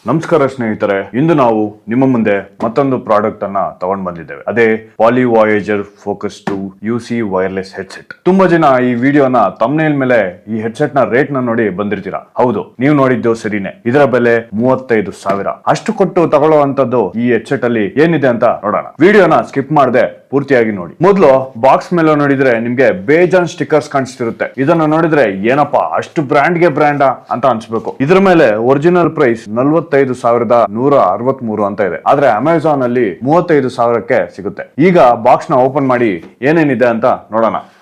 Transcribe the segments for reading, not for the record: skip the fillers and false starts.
ನಮಸ್ಕಾರ ಸ್ನೇಹಿತರೆ, ಇಂದು ನಾವು ನಿಮ್ಮ ಮುಂದೆ ಮತ್ತೊಂದು ಪ್ರಾಡಕ್ಟ್ ಅನ್ನ ತಗೊಂಡ್ ಬಂದಿದ್ದೇವೆ. ಅದೇ Poly Voyager Focus 2 UC wireless headset. ತುಂಬಾ ಜನ ಈ ವಿಡಿಯೋನ ತಮ್ನೇಲ್ ಮೇಲೆ ಈ ಹೆಡ್ಸೆಟ್ ನ ರೇಟ್ ನ ನೋಡಿ ಬಂದಿರ್ತೀರಾ. ಹೌದು, ನೀವು ನೋಡಿದ್ದು ಸರಿನೇ. ಇದರ ಬೆಲೆ 35,000. ಅಷ್ಟು ಕೊಟ್ಟು ತಗೊಳ್ಳುವಂತದ್ದು ಈ ಹೆಡ್ಸೆಟ್ ಅಲ್ಲಿ ಏನಿದೆ ಅಂತ ನೋಡೋಣ. ವಿಡಿಯೋನ ಸ್ಕಿಪ್ ಮಾಡದೆ ಪೂರ್ತಿಯಾಗಿ ನೋಡಿ. ಮೊದಲು ಬಾಕ್ಸ್ ಮೇಲೆ ನೋಡಿದ್ರೆ ನಿಮ್ಗೆ ಬೇಜಾನ್ ಸ್ಟಿಕ್ಕರ್ಸ್ ಕಾಣಿಸ್ತಿರುತ್ತೆ. ಇದನ್ನ ನೋಡಿದ್ರೆ ಏನಪ್ಪಾ ಅಷ್ಟು ಬ್ರ್ಯಾಂಡ್ ಅಂತ ಅನ್ಸ್ಬೇಕು. ಇದ್ರ ಮೇಲೆ ಒರಿಜಿನಲ್ ಪ್ರೈಸ್ 45,163 ಅಂತ ಇದೆ. ಆದ್ರೆ ಅಮೆಝಾನ್ ಅಲ್ಲಿ 35,000ಕ್ಕೆ ಸಿಗುತ್ತೆ. ಈಗ ಬಾಕ್ಸ್ ನ ಓಪನ್ ಮಾಡಿ ಏನೇನಿದೆ ಅಂತ ನೋಡೋಣ.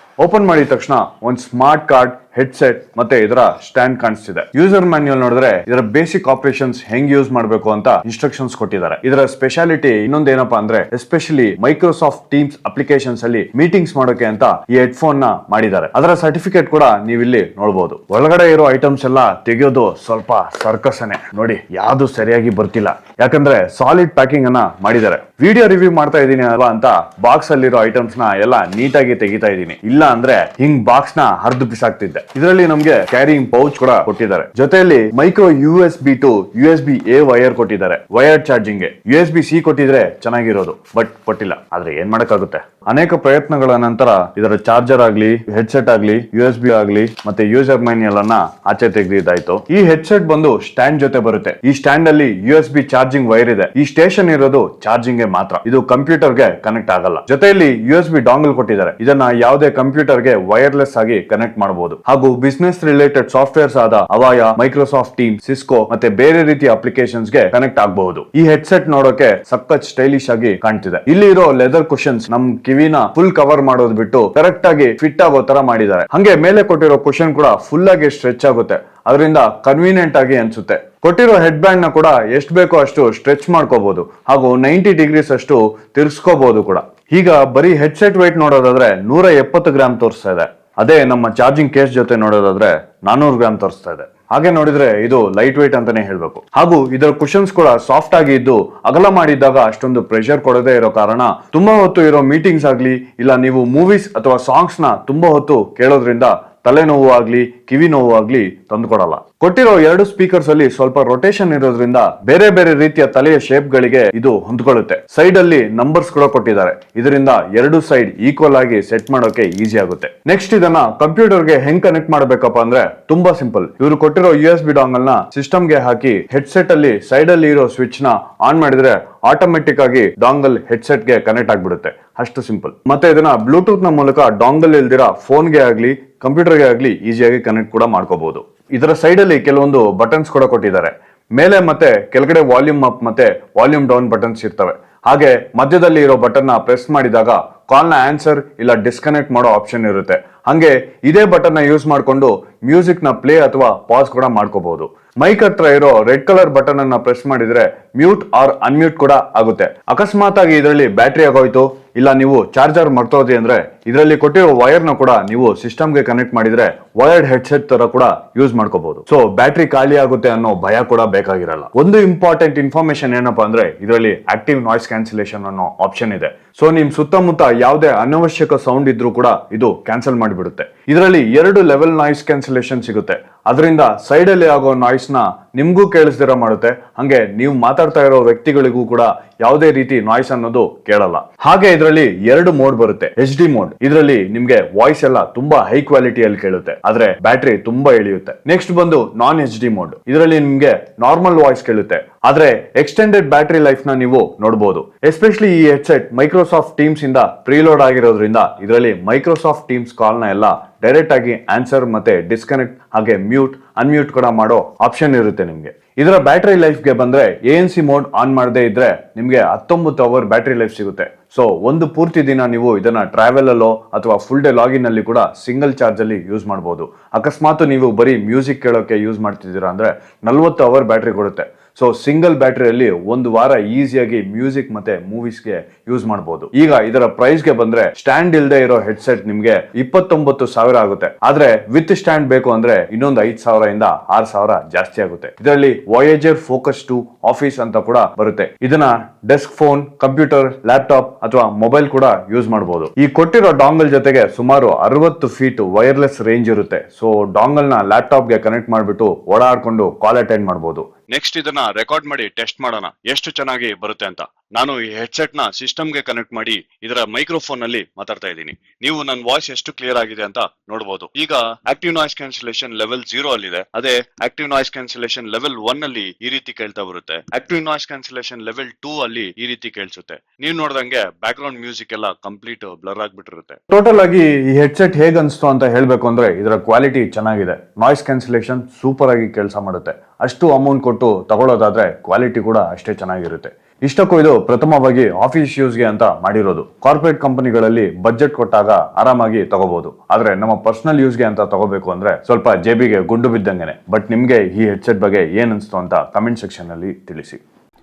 ಓಪನ್ ಮಾಡಿದ ತಕ್ಷಣ ಒಂದು ಸ್ಮಾರ್ಟ್ ಕಾರ್ಡ್, ಹೆಡ್ಸೆಟ್ ಮತ್ತೆ ಇದರ ಸ್ಟ್ಯಾಂಡ್ ಕಾಣಿಸ್ತಿದೆ. ಯೂಸರ್ ಮ್ಯಾನ್ಯುಯಲ್ ನೋಡಿದ್ರೆ ಇದರ ಬೇಸಿಕ್ ಆಪರೇಷನ್ಸ್ ಹೆಂಗ್ ಯೂಸ್ ಮಾಡಬೇಕು ಅಂತ ಇನ್ಸ್ಟ್ರಕ್ಷನ್ಸ್ ಕೊಟ್ಟಿದ್ದಾರೆ. ಇದರ ಸ್ಪೆಷಾಲಿಟಿ ಇನ್ನೊಂದು ಏನಪ್ಪಾ ಅಂದ್ರೆ ಎಸ್ಪೆಷಲಿ ಮೈಕ್ರೋಸಾಫ್ಟ್ ಟೀಮ್ಸ್ ಅಪ್ಲಿಕೇಶನ್ಸ್ ಅಲ್ಲಿ ಮೀಟಿಂಗ್ಸ್ ಮಾಡೋಕೆ ಅಂತ ಈ ಹೆಡ್ಫೋನ್ ನ ಮಾಡಿದ್ದಾರೆ. ಅದರ ಸರ್ಟಿಫಿಕೇಟ್ ಕೂಡ ನೀವು ಇಲ್ಲಿ ನೋಡಬಹುದು. ಒಳಗಡೆ ಇರೋ ಐಟಮ್ಸ್ ಎಲ್ಲ ತೆಗೆಯೋದು ಸ್ವಲ್ಪ ಸರ್ಕಸನೆ ನೋಡಿ, ಯಾವ್ದು ಸರಿಯಾಗಿ ಬರ್ತಿಲ್ಲ. ಯಾಕಂದ್ರೆ ಸಾಲಿಡ್ ಪ್ಯಾಕಿಂಗ್ ಅನ್ನ ಮಾಡಿದ್ದಾರೆ. ವಿಡಿಯೋ ರಿವ್ಯೂ ಮಾಡ್ತಾ ಇದೀನಿ ಅಲ್ವಾ ಅಂತ ಬಾಕ್ಸ್ ಅಲ್ಲಿರೋ ಐಟಮ್ಸ್ ನ ಎಲ್ಲ ನೀಟಾಗಿ ತೆಗಿತಾ ಇದೀನಿ. ಇಲ್ಲ ಅಂದ್ರೆ ಹಿಂಗ್ ಬಾಕ್ಸ್ ನ ಹರಿದು ಬಿಸಾಕ್ತಿದ್ದೆ. ಇದರಲ್ಲಿ ನಮ್ಗೆ ಕ್ಯಾರಿಂಗ್ ಪೌಚ್ ಕೂಡ ಕೊಟ್ಟಿದ್ದಾರೆ. ಜೊತೆಯಲ್ಲಿ micro USB to USB-A wire ಕೊಟ್ಟಿದ್ದಾರೆ. ವೈರ್ ಚಾರ್ಜಿಂಗ್ ಗೆ USB-C ಕೊಟ್ಟಿದ್ರೆ ಚೆನ್ನಾಗಿರೋದು, ಬಟ್ ಕೊಟ್ಟಿಲ್ಲ. ಆದ್ರೆ ಏನ್ ಮಾಡಕ್ಕಾಗುತ್ತೆ. ಅನೇಕ ಪ್ರಯತ್ನಗಳ ನಂತರ ಇದರ ಚಾರ್ಜರ್ ಆಗ್ಲಿ, ಹೆಡ್ಸೆಟ್ ಆಗ್ಲಿ, USB ಆಗ್ಲಿ ಮತ್ತೆ ಯೂಸರ್ ಮ್ಯಾನ್ಯುಯಲ್ ಅನ್ನ ಆಚೆ ತೆಗೆದಿದ್ದಾಯ್ತು. ಈ ಹೆಡ್ಸೆಟ್ ಬಂದು ಸ್ಟ್ಯಾಂಡ್ ಜೊತೆ ಬರುತ್ತೆ. ಈ ಸ್ಟ್ಯಾಂಡ್ ಅಲ್ಲಿ USB ಚಾರ್ಜಿಂಗ್ ವೈರ್ ಇದೆ. ಈ ಸ್ಟೇಷನ್ ಇರೋದು ಚಾರ್ಜಿಂಗ್ ಗೆ ಮಾತ್ರ. ಇದು ಕಂಪ್ಯೂಟರ್ ಗೆ ಕನೆಕ್ಟ್ ಆಗಲ್ಲ. ಜೊತೆಯಲ್ಲಿ USB ಡಾಂಗಲ್ ಕೊಟ್ಟಿದ್ದಾರೆ. ಇದನ್ನ ಯಾವುದೇ ಕಂಪ್ಯೂಟರ್ ಗೆ ವೈರ್ಲೆಸ್ ಆಗಿ ಕನೆಕ್ಟ್ ಮಾಡಬಹುದು. ಹಾಗೂ ಬಿಸಿನೆಸ್ ರಿಲೇಟೆಡ್ ಸಾಫ್ಟ್ವೇರ್ಸ್ ಆದ ಅವಯ, ಮೈಕ್ರೋಸಾಫ್ಟ್ ಟೀಮ್, ಸಿಸ್ಕೋ ಮತ್ತೆ ಬೇರೆ ರೀತಿಯ ಅಪ್ಲಿಕೇಶನ್ಸ್ ಗೆ ಕನೆಕ್ಟ್ ಆಗಬಹುದು. ಈ ಹೆಡ್ಸೆಟ್ ನೋಡೋಕೆ ಸಖತ್ ಸ್ಟೈಲಿಶ್ ಆಗಿ ಕಾಣ್ತಿದೆ. ಇಲ್ಲಿ ಇರೋ ಲೆದರ್ ಕುಶನ್ಸ್ ನಮ್ ಕಿವಿನ ಫುಲ್ ಕವರ್ ಮಾಡೋದು ಬಿಟ್ಟು ಕರೆಕ್ಟ್ ಆಗಿ ಫಿಟ್ ಆಗೋ ತರ ಮಾಡಿದ್ದಾರೆ. ಹಂಗೆ ಮೇಲೆ ಕೊಟ್ಟಿರೋ ಕುಶನ್ ಕೂಡ ಫುಲ್ ಆಗಿ ಸ್ಟ್ರೆಚ್ ಆಗುತ್ತೆ. ಅದರಿಂದ ಕನ್ವೀನಿಯಂಟ್ ಆಗಿ ಅನ್ಸುತ್ತೆ. ಕೊಟ್ಟಿರೋ ಹೆಡ್ ಬ್ಯಾಂಡ್ ನ ಕೂಡ ಎಷ್ಟು ಬೇಕೋ ಅಷ್ಟು ಸ್ಟ್ರೆಚ್ ಮಾಡ್ಕೋಬಹುದು ಹಾಗೂ 90 ಡಿಗ್ರೀಸ್ ಅಷ್ಟು ತಿರ್ಸ್ಕೋಬಹುದು ಕೂಡ. ಈಗ ಬರೀ ಹೆಡ್ಸೆಟ್ weight ನೋಡೋದಾದ್ರೆ 170 ಗ್ರಾಮ್ ತೋರಿಸ್ತಾ ಇದೆ. ಅದೇ ನಮ್ಮ ಚಾರ್ಜಿಂಗ್ ಕೇಸ್ ಜೊತೆ ನೋಡೋದಾದ್ರೆ 400 ಗ್ರಾಮ್ ತೋರಿಸ್ತಾ ಇದೆ. ಹಾಗೆ ನೋಡಿದ್ರೆ ಇದು ಲೈಟ್ weight ಅಂತಾನೆ ಹೇಳ್ಬೇಕು. ಹಾಗೂ ಇದರ ಕುಶನ್ಸ್ ಕೂಡ ಸಾಫ್ಟ್ ಆಗಿ ಇದ್ದು ಅಗಲ ಮಾಡಿದಾಗ ಅಷ್ಟೊಂದು ಪ್ರೆಷರ್ ಕೊಡದೇ ಇರೋ ಕಾರಣ ತುಂಬಾ ಹೊತ್ತು ಇರೋ ಮೀಟಿಂಗ್ಸ್ ಆಗ್ಲಿ, ಇಲ್ಲ ನೀವು ಮೂವೀಸ್ ಅಥವಾ ಸಾಂಗ್ಸ್ ನ ತುಂಬಾ ಹೊತ್ತು ಕೇಳೋದ್ರಿಂದ ತಲೆನೋವು ಆಗ್ಲಿ, ಕಿವಿ ನೋವು ಆಗ್ಲಿ ತಂದುಕೊಡಲ್ಲ. ಕೊಟ್ಟಿರೋ 2 ಸ್ಪೀಕರ್ಸ್ ಅಲ್ಲಿ ಸ್ವಲ್ಪ ರೊಟೇಷನ್ ಇರೋದ್ರಿಂದ ಬೇರೆ ಬೇರೆ ರೀತಿಯ ತಲೆಯ ಶೇಪ್ ಗಳಿಗೆ ಇದು ಹೊಂದ್ಕೊಳ್ಳುತ್ತೆ. ಸೈಡ್ ಅಲ್ಲಿ ನಂಬರ್ಸ್ ಕೂಡ ಕೊಟ್ಟಿದ್ದಾರೆ. ಇದರಿಂದ 2 ಸೈಡ್ ಈಕ್ವಲ್ ಆಗಿ ಸೆಟ್ ಮಾಡೋಕೆ ಈಸಿ ಆಗುತ್ತೆ. ನೆಕ್ಸ್ಟ್ ಇದನ್ನ ಕಂಪ್ಯೂಟರ್ ಗೆ ಹೆಂಗ್ ಕನೆಕ್ಟ್ ಮಾಡಬೇಕಪ್ಪ ಅಂದ್ರೆ ತುಂಬಾ ಸಿಂಪಲ್. ಇವರು ಕೊಟ್ಟಿರೋ USB ಡಾಂಗಲ್ ನ ಸಿಸ್ಟಮ್ ಗೆ ಹಾಕಿ ಹೆಡ್ಸೆಟ್ ಅಲ್ಲಿ ಸೈಡ್ ಅಲ್ಲಿ ಇರೋ ಸ್ವಿಚ್ ನ ಆನ್ ಮಾಡಿದ್ರೆ ಆಟೋಮೆಟಿಕ್ ಆಗಿ ಡಾಂಗಲ್ ಹೆಡ್ಸೆಟ್ ಗೆ ಕನೆಕ್ಟ್ ಆಗ್ಬಿಡುತ್ತೆ. ಅಷ್ಟು ಸಿಂಪಲ್. ಮತ್ತೆ ಇದನ್ನ ಬ್ಲೂಟೂತ್ ನ ಮೂಲಕ ಡಾಂಗಲ್ ಇಲ್ದಿರಾ ಫೋನ್ ಗೆ ಆಗ್ಲಿ, ಕಂಪ್ಯೂಟರ್ ಗೆ ಆಗ್ಲಿ ಈಸಿಯಾಗಿ ಕನೆಕ್ಟ್ ಕೂಡ ಮಾಡ್ಕೋಬಹುದು. ಇದರ ಸೈಡ್ ಅಲ್ಲಿ ಕೆಲವೊಂದು ಬಟನ್ಸ್ ಕೂಡ ಕೊಟ್ಟಿದ್ದಾರೆ. ಮೇಲೆ ಮತ್ತೆ ಕೆಳಗಡೆ ವಾಲ್ಯೂಮ್ ಅಪ್ ಮತ್ತೆ ವಾಲ್ಯೂಮ್ ಡೌನ್ ಬಟನ್ಸ್ ಇರ್ತವೆ. ಹಾಗೆ ಮಧ್ಯದಲ್ಲಿ ಇರೋ ಬಟನ್ ನ ಪ್ರೆಸ್ ಮಾಡಿದಾಗ ಕಾಲ್ ನ ಆನ್ಸರ್ ಇಲ್ಲ ಡಿಸ್ಕನೆಕ್ಟ್ ಮಾಡೋ ಆಪ್ಷನ್ ಇರುತ್ತೆ. ಹಂಗೆ ಇದೇ ಬಟನ್ ನ ಯೂಸ್ ಮಾಡ್ಕೊಂಡು ಮ್ಯೂಸಿಕ್ ನ ಪ್ಲೇ ಅಥವಾ ಪಾಸ್ ಕೂಡ ಮಾಡ್ಕೋಬಹುದು. ಮೈಕ್ ಹತ್ರ ಇರೋ ರೆಡ್ ಕಲರ್ ಬಟನ್ ಅನ್ನ ಪ್ರೆಸ್ ಮಾಡಿದ್ರೆ ಮ್ಯೂಟ್ ಆರ್ ಅನ್ಮ್ಯೂಟ್ ಕೂಡ ಆಗುತ್ತೆ. ಅಕಸ್ಮಾತ್ ಆಗಿ ಇದರಲ್ಲಿ ಬ್ಯಾಟ್ರಿ ಆಗೋಯ್ತು, ಇಲ್ಲ ನೀವು ಚಾರ್ಜರ್ ಮರ್ತೋದಿ ಅಂದ್ರೆ ಇದರಲ್ಲಿ ಕೊಟ್ಟಿರೋ ವೈರ್ ನ ಕೂಡ ನೀವು ಸಿಸ್ಟಮ್ ಗೆ ಕನೆಕ್ಟ್ ಮಾಡಿದ್ರೆ ವೈರ್ಡ್ ಹೆಡ್ಸೆಟ್ ತರ ಕೂಡ ಯೂಸ್ ಮಾಡ್ಕೋಬಹುದು. ಸೊ ಬ್ಯಾಟ್ರಿ ಖಾಲಿ ಆಗುತ್ತೆ ಅನ್ನೋ ಭಯ ಕೂಡ ಬೇಕಾಗಿರಲ್ಲ. ಒಂದು ಇಂಪಾರ್ಟೆಂಟ್ ಇನ್ಫಾರ್ಮೇಶನ್ ಏನಪ್ಪಾ ಅಂದ್ರೆ ಇದರಲ್ಲಿ ಆಕ್ಟಿವ್ ನಾಯ್ಸ್ ಕ್ಯಾನ್ಸಲೇಷನ್ ಅನ್ನೋ ಆಪ್ಷನ್ ಇದೆ. ಸೊ ನಿಮ್ ಸುತ್ತಮುತ್ತ ಯಾವುದೇ ಅನವಶ್ಯಕ ಸೌಂಡ್ ಇದ್ರೂ ಕೂಡ ಇದು ಕ್ಯಾನ್ಸಲ್ ಮಾಡಿಬಿಡುತ್ತೆ. ಇದರಲ್ಲಿ 2 ಲೆವೆಲ್ ನಾಯ್ಸ್ ಕ್ಯಾನ್ಸಲೇಷನ್ ಸಿಗುತ್ತೆ. ಅದರಿಂದ ಸೈಡ್ ಅಲ್ಲಿ ಆಗೋ ನಾಯ್ಸ್ ನ ನಿಮ್ಗೂ ಕೇಳಿಸ್ದಿರ ಮಾಡುತ್ತೆ. ಹಂಗೆ ನೀವು ಮಾತಾಡ್ತಾ ಇರೋ ವ್ಯಕ್ತಿಗಳಿಗೂ ಕೂಡ ಯಾವುದೇ ರೀತಿ ನಾಯ್ಸ್ ಅನ್ನೋದು ಕೇಳಲ್ಲ. ಹಾಗೆ ಇದರಲ್ಲಿ 2 ಮೋಡ್ ಬರುತ್ತೆ. HD ಮೋಡ್, ಇದರಲ್ಲಿ ನಿಮ್ಗೆ ವಾಯ್ಸ್ ಎಲ್ಲ ತುಂಬಾ ಹೈ ಕ್ವಾಲಿಟಿಯಲ್ಲಿ ಕೇಳುತ್ತೆ, ಆದ್ರೆ ಬ್ಯಾಟ್ರಿ ತುಂಬಾ ಇಳಿಯುತ್ತೆ. ನೆಕ್ಸ್ಟ್ ಬಂದು ನಾನ್ HD ಮೋಡ್, ಇದರಲ್ಲಿ ನಿಮ್ಗೆ ನಾರ್ಮಲ್ ವಾಯ್ಸ್ ಕೇಳುತ್ತೆ, ಆದ್ರೆ ಎಕ್ಸ್ಟೆಂಡೆಡ್ ಬ್ಯಾಟರಿ ಲೈಫ್ ನ ನೀವು ನೋಡಬಹುದು. ಎಸ್ಪೆಷಲಿ ಈ ಹೆಡ್ಸೆಟ್ ಮೈಕ್ರೋಸಾಫ್ಟ್ ಟೀಮ್ಸ್ ಇಂದ ಪ್ರೀಲೋಡ್ ಆಗಿರೋದ್ರಿಂದ ಇದರಲ್ಲಿ ಮೈಕ್ರೋಸಾಫ್ಟ್ ಟೀಮ್ಸ್ ಕಾಲ್ ನ ಎಲ್ಲ ಡೈರೆಕ್ಟ್ ಆಗಿ ಆನ್ಸರ್ ಮತ್ತೆ ಡಿಸ್ಕನೆಕ್ಟ್ ಹಾಗೆ ಮ್ಯೂಟ್ ಅನ್ಮ್ಯೂಟ್ ಕೂಡ ಮಾಡೋ ಆಪ್ಷನ್ ಇರುತ್ತೆ ನಿಮ್ಗೆ. ಇದರ ಬ್ಯಾಟರಿ ಲೈಫ್ ಗೆ ಬಂದ್ರೆ ANC ಮೋಡ್ ಆನ್ ಮಾಡದೇ ಇದ್ರೆ ನಿಮ್ಗೆ 19 ಅವರ್ ಬ್ಯಾಟರಿ ಲೈಫ್ ಸಿಗುತ್ತೆ. ಸೊ ಒಂದು ಪೂರ್ತಿ ದಿನ ನೀವು ಇದನ್ನ ಟ್ರಾವೆಲ್ ಅಲ್ಲೋ ಅಥವಾ ಫುಲ್ ಡೇ ಲಾಗಿನ್ ಅಲ್ಲಿ ಕೂಡ ಸಿಂಗಲ್ ಚಾರ್ಜ್ ಅಲ್ಲಿ ಯೂಸ್ ಮಾಡಬಹುದು. ಅಕಸ್ಮಾತ್ ನೀವು ಬರೀ ಮ್ಯೂಸಿಕ್ ಕೇಳೋಕೆ ಯೂಸ್ ಮಾಡ್ತಿದ್ದೀರಾ ಅಂದ್ರೆ 40 ಅವರ್ ಬ್ಯಾಟರಿ ಕೊಡುತ್ತೆ. ಸೊ ಸಿಂಗಲ್ ಬ್ಯಾಟರಿಯಲ್ಲಿ 1 ವಾರ ಈಸಿಯಾಗಿ ಮ್ಯೂಸಿಕ್ ಮತ್ತೆ ಮೂವೀಸ್ಗೆ ಯೂಸ್ ಮಾಡಬಹುದು. ಈಗ ಇದರ ಪ್ರೈಸ್ ಗೆ ಬಂದ್ರೆ ಸ್ಟ್ಯಾಂಡ್ ಇಲ್ಲದೆ ಇರೋ ಹೆಡ್ಸೆಟ್ ನಿಮ್ಗೆ 29,000 ಆಗುತ್ತೆ. ಆದ್ರೆ ವಿತ್ ಸ್ಟ್ಯಾಂಡ್ ಬೇಕು ಅಂದ್ರೆ ಇನ್ನೊಂದು 5,000 ಇಂದ 6,000 ಜಾಸ್ತಿ ಆಗುತ್ತೆ. ಇದರಲ್ಲಿ ವಾಯೇಜರ್ ಫೋಕಸ್ 2 ಆಫೀಸ್ ಅಂತ ಕೂಡ ಬರುತ್ತೆ. ಇದನ್ನ ಡೆಸ್ಕ್ ಫೋನ್, ಕಂಪ್ಯೂಟರ್, ಲ್ಯಾಪ್ಟಾಪ್ ಅಥವಾ ಮೊಬೈಲ್ ಕೂಡ ಯೂಸ್ ಮಾಡಬಹುದು. ಈ ಕೊಟ್ಟಿರೋ ಡಾಂಗಲ್ ಜೊತೆಗೆ ಸುಮಾರು 60 ಫೀಟ್ ವೈರ್ಲೆಸ್ ರೇಂಜ್ ಇರುತ್ತೆ. ಸೊ ಡಾಂಗಲ್ ನ ಲ್ಯಾಪ್ಟಾಪ್ ಗೆ ಕನೆಕ್ಟ್ ಮಾಡ್ಬಿಟ್ಟು ಓಡಾಡ್ಕೊಂಡು ಕಾಲ್ ಅಟೆಂಡ್ ಮಾಡಬಹುದು. ನೆಕ್ಸ್ಟ್ ಇದನ್ನ ರೆಕಾರ್ಡ್ ಮಾಡಿ ಟೆಸ್ಟ್ ಮಾಡೋಣ ಎಷ್ಟು ಚೆನ್ನಾಗಿ ಬರುತ್ತೆ ಅಂತ. ನಾನು ಈ ಹೆಡ್ಸೆಟ್ ನ ಸಿಸ್ಟಮ್ ಗೆ ಕನೆಕ್ಟ್ ಮಾಡಿ ಇದರ ಮೈಕ್ರೋಫೋನ್ ನಲ್ಲಿ ಮಾತಾಡ್ತಾ ಇದ್ದೀನಿ. ನೀವು ನನ್ನ ವಾಯ್ಸ್ ಎಷ್ಟು ಕ್ಲಿಯರ್ ಆಗಿದೆ ಅಂತ ನೋಡಬಹುದು. ಈಗ ಆಕ್ಟಿವ್ ನಾಯ್ಸ್ ಕ್ಯಾನ್ಸಲೇಷನ್ ಲೆವೆಲ್ 0 ಅಲ್ಲಿದೆ. ಅದೇ ಆಕ್ಟಿವ್ ನಾಯ್ಸ್ ಕ್ಯಾನ್ಸಲೇಷನ್ ಲೆವೆಲ್ 1 ಅಲ್ಲಿ ಈ ರೀತಿ ಕೇಳ್ತಾ ಬರುತ್ತೆ. ಆಕ್ಟಿವ್ ನಾಯ್ಸ್ ಕ್ಯಾನ್ಸಲೇಷನ್ ಲೆವೆಲ್ 2 ಅಲ್ಲಿ ಈ ರೀತಿ ಕೇಳಿಸುತ್ತೆ. ನೀವು ನೋಡ್ದಂಗೆ ಬ್ಯಾಕ್ ಗ್ರೌಂಡ್ ಮ್ಯೂಸಿಕ್ ಎಲ್ಲ ಕಂಪ್ಲೀಟ್ ಬ್ಲರ್ ಆಗ್ಬಿಟ್ಟಿರುತ್ತೆ. ಟೋಟಲ್ ಆಗಿ ಈ ಹೆಡ್ಸೆಟ್ ಹೇಗ್ ಅನ್ಸ್ತು ಅಂತ ಹೇಳ್ಬೇಕು ಅಂದ್ರೆ ಇದರ ಕ್ವಾಲಿಟಿ ಚೆನ್ನಾಗಿದೆ. ನಾಯ್ಸ್ ಕ್ಯಾನ್ಸಲೇಷನ್ ಸೂಪರ್ ಆಗಿ ಕೆಲಸ ಮಾಡುತ್ತೆ. ಅಷ್ಟು ಅಮೌಂಟ್ ಕೊಟ್ಟು ತಗೊಳ್ಳೋದಾದ್ರೆ ಕ್ವಾಲಿಟಿ ಕೂಡ ಅಷ್ಟೇ ಚೆನ್ನಾಗಿರುತ್ತೆ. ಇಷ್ಟಕ್ಕೂ ಇದು ಪ್ರಥಮವಾಗಿ ಆಫೀಸ್ ಯೂಸ್ಗೆ ಅಂತ ಮಾಡಿರೋದು. ಕಾರ್ಪೊರೇಟ್ ಕಂಪನಿಗಳಲ್ಲಿ ಬಜೆಟ್ ಕೊಟ್ಟಾಗ ಆರಾಮಾಗಿ ತಗೋಬಹುದು. ಆದ್ರೆ ನಮ್ಮ ಪರ್ಸನಲ್ ಯೂಸ್ಗೆ ಅಂತ ತಗೋಬೇಕು ಅಂದ್ರೆ ಸ್ವಲ್ಪ ಜೇಬಿಗೆ ಗುಂಡು ಬಿದ್ದಂಗೆನೆ. ಬಟ್ ನಿಮ್ಗೆ ಈ ಹೆಡ್ಸೆಟ್ ಬಗ್ಗೆ ಏನ್ ಅನ್ಸ್ತು ಅಂತ ಕಮೆಂಟ್ ಸೆಕ್ಷನ್ ಅಲ್ಲಿ ತಿಳಿಸಿ.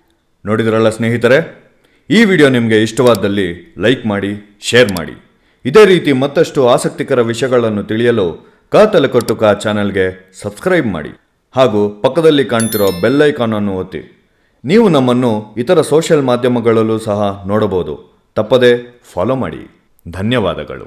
ನೋಡಿದ್ರಲ್ಲ ಸ್ನೇಹಿತರೆ, ಈ ವಿಡಿಯೋ ನಿಮಗೆ ಇಷ್ಟವಾದಲ್ಲಿ ಲೈಕ್ ಮಾಡಿ, ಶೇರ್ ಮಾಡಿ. ಇದೇ ರೀತಿ ಮತ್ತಷ್ಟು ಆಸಕ್ತಿಕರ ವಿಷಯಗಳನ್ನು ತಿಳಿಯಲು ತಲೆಕೊಟ್ಟು ಚಾನೆಲ್ಗೆ ಸಬ್ಸ್ಕ್ರೈಬ್ ಮಾಡಿ ಹಾಗೂ ಪಕ್ಕದಲ್ಲಿ ಕಾಣ್ತಿರೋ ಬೆಲ್ ಐಕಾನ್ ಅನ್ನು ಒತ್ತಿ. ನೀವು ನಮ್ಮನ್ನು ಇತರ ಸೋಷಿಯಲ್ ಮಾಧ್ಯಮಗಳಲ್ಲೂ ಸಹ ನೋಡಬಹುದು. ತಪ್ಪದೆ ಫಾಲೋ ಮಾಡಿ. ಧನ್ಯವಾದಗಳು.